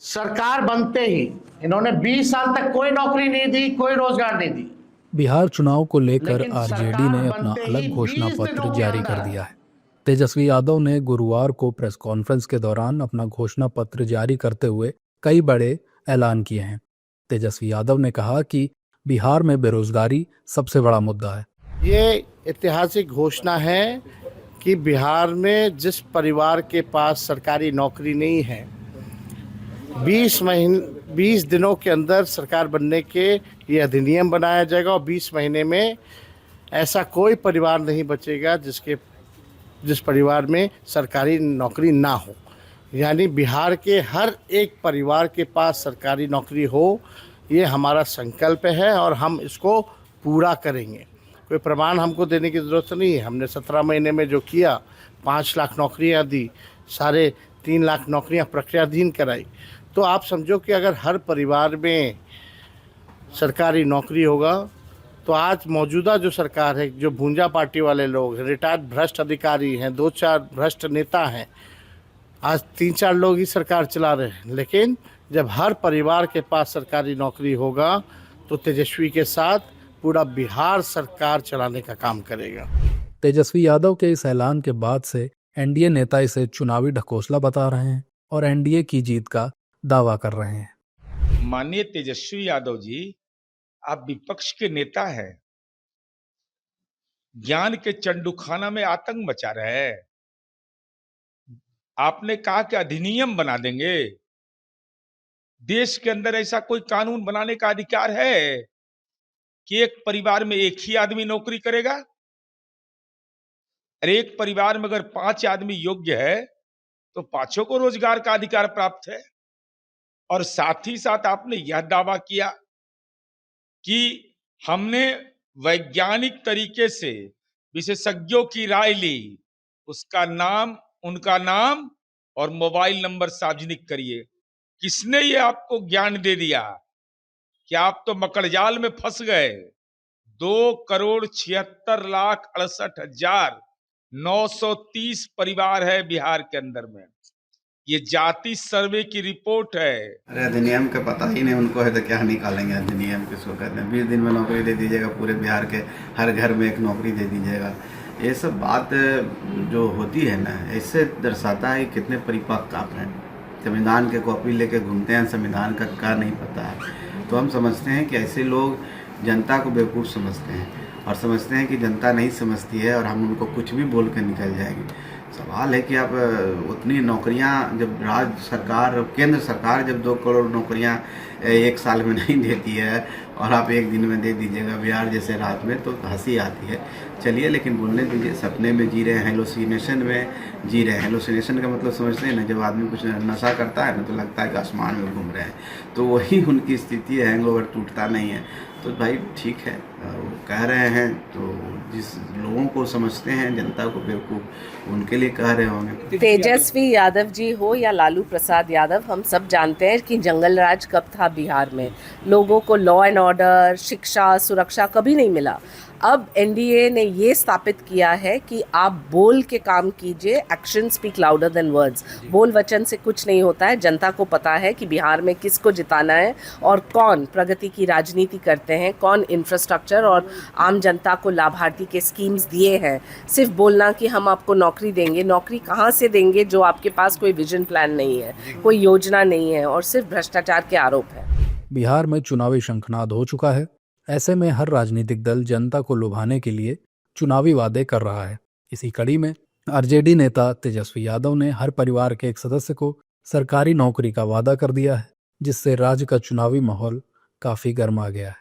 सरकार बनते ही इन्होंने 20 साल तक कोई नौकरी नहीं दी, कोई रोजगार नहीं दी। बिहार चुनाव को लेकर लेकिन आरजेडी ने सरकार अपना बनते अलग ही घोषणा 20 पत्र दिनों के जारी कर अंदर दिया है। तेजस्वी यादव ने गुरुवार को प्रेस कॉन्फ्रेंस के दौरान अपना घोषणा पत्र जारी करते हुए कई बड़े ऐलान किए हैं। तेजस्वी यादव ने कहा कि बिहार में बेरोजगारी सबसे बड़ा मुद्दा है। ये ऐतिहासिक घोषणा है कि बिहार में जिस परिवार के पास सरकारी नौकरी नहीं है, 20 दिनों के अंदर सरकार बनने के ये अधिनियम बनाया जाएगा और 20 महीने में ऐसा कोई परिवार नहीं बचेगा जिस परिवार में सरकारी नौकरी ना हो। यानी बिहार के हर एक परिवार के पास सरकारी नौकरी हो, ये हमारा संकल्प है और हम इसको पूरा करेंगे। कोई प्रमाण हमको देने की ज़रूरत नहीं है। हमने 17 महीने में जो किया, 5 लाख नौकरियां दी, 3.5 लाख नौकरियां प्रक्रियाधीन कराई। तो आप समझो कि अगर हर परिवार में सरकारी नौकरी होगा तो आज मौजूदा जो सरकार है, जो भूंजा पार्टी वाले लोग, रिटायर्ड भ्रष्ट अधिकारी हैं, 2-4 भ्रष्ट नेता हैं, आज 3-4 लोग ही सरकार चला रहे हैं। लेकिन जब हर परिवार के पास सरकारी नौकरी होगा तो तेजस्वी के साथ पूरा बिहार सरकार चलाने का काम करेगा। तेजस्वी यादव के इस ऐलान के बाद से एनडीए नेता इसे चुनावी ढकोसला बता रहे हैं और एनडीए की जीत का दावा कर रहे हैं। माननीय तेजस्वी यादव जी, आप विपक्ष के नेता हैं, ज्ञान के चंडूखाना में आतंक मचा रहे हैं। आपने कहा कि अधिनियम बना देंगे। देश के अंदर ऐसा कोई कानून बनाने का अधिकार है कि एक परिवार में एक ही आदमी नौकरी करेगा? अरे एक परिवार में अगर 5 आदमी योग्य है तो 5 को रोजगार का अधिकार प्राप्त है। और साथ ही साथ आपने यह दावा किया कि हमने वैज्ञानिक तरीके से विशेषज्ञों की राय ली, उसका नाम, उनका नाम और मोबाइल नंबर सार्वजनिक करिए। किसने ये आपको ज्ञान दे दिया कि आप तो मकड़जाल में फंस गए? 2,76,68,930 परिवार है बिहार के अंदर में। ये जाति सर्वे की रिपोर्ट है। अरे अधिनियम का पता ही नहीं उनको है तो क्या निकालेंगे अधिनियम किसको कहते हैं। 20 दिन में नौकरी दे दीजिएगा, पूरे बिहार के हर घर में एक नौकरी दे दीजिएगा। ये सब बात जो होती है ना, इससे दर्शाता है कितने परिपक्व आप हैं। संविधान के कॉपी लेके घूमते हैं, संविधान का क्या नहीं पता है। तो हम समझते हैं कि ऐसे लोग जनता को बेवकूफ़ समझते हैं और समझते हैं कि जनता नहीं समझती है और हम उनको कुछ भी बोल कर निकल जाएंगे। सवाल है कि आप उतनी नौकरियां जब राज्य सरकार, केंद्र सरकार जब 2 करोड़ नौकरियां 1 साल में नहीं देती है और आप 1 दिन में दे दीजिएगा बिहार जैसे राज्य में, तो हंसी आती है। चलिए लेकिन बोलने दीजिए। सपने में जी रहे हैं, हेलोसिनेशन में जी रहे हैं। हेलोसिनेशन का मतलब समझते हैं ना, जब आदमी कुछ नशा करता है ना तो लगता है कि आसमान में घूम रहे हैं, तो वही उनकी स्थिति है। हैंगओवर टूटता नहीं है। तो भाई ठीक है, वो कह रहे हैं तो जिस लोगों को समझते हैं जनता को बेवकूफ़, उनके लिए कह रहे होंगे। तेजस्वी यादव जी हो या लालू प्रसाद यादव, हम सब जानते हैं कि जंगल राज कब था बिहार में। लोगों को लॉ एंड ऑर्डर, शिक्षा, सुरक्षा कभी नहीं मिला। अब एनडीए ने ये स्थापित किया है कि आप बोल के काम कीजिए, action speak louder than words. बोल वचन से कुछ नहीं होता है। जनता को पता है कि बिहार में किसको जिताना है और कौन प्रगति की राजनीति करते हैं, कौन इंफ्रास्ट्रक्चर और आम जनता को लाभार्थी के स्कीम्स दिए हैं। सिर्फ बोलना कि हम आपको नौकरी देंगे, नौकरी कहाँ से देंगे जो आपके पास कोई विजन प्लान नहीं है, कोई योजना नहीं है और सिर्फ भ्रष्टाचार के आरोप है। बिहार में चुनावी शंखनाद हो चुका है। ऐसे में हर राजनीतिक दल जनता को लुभाने के लिए चुनावी वादे कर रहा है। इसी कड़ी में आरजेडी नेता तेजस्वी यादव ने हर परिवार के एक सदस्य को सरकारी नौकरी का वादा कर दिया है, जिससे राज्य का चुनावी माहौल काफी गर्मा गया है।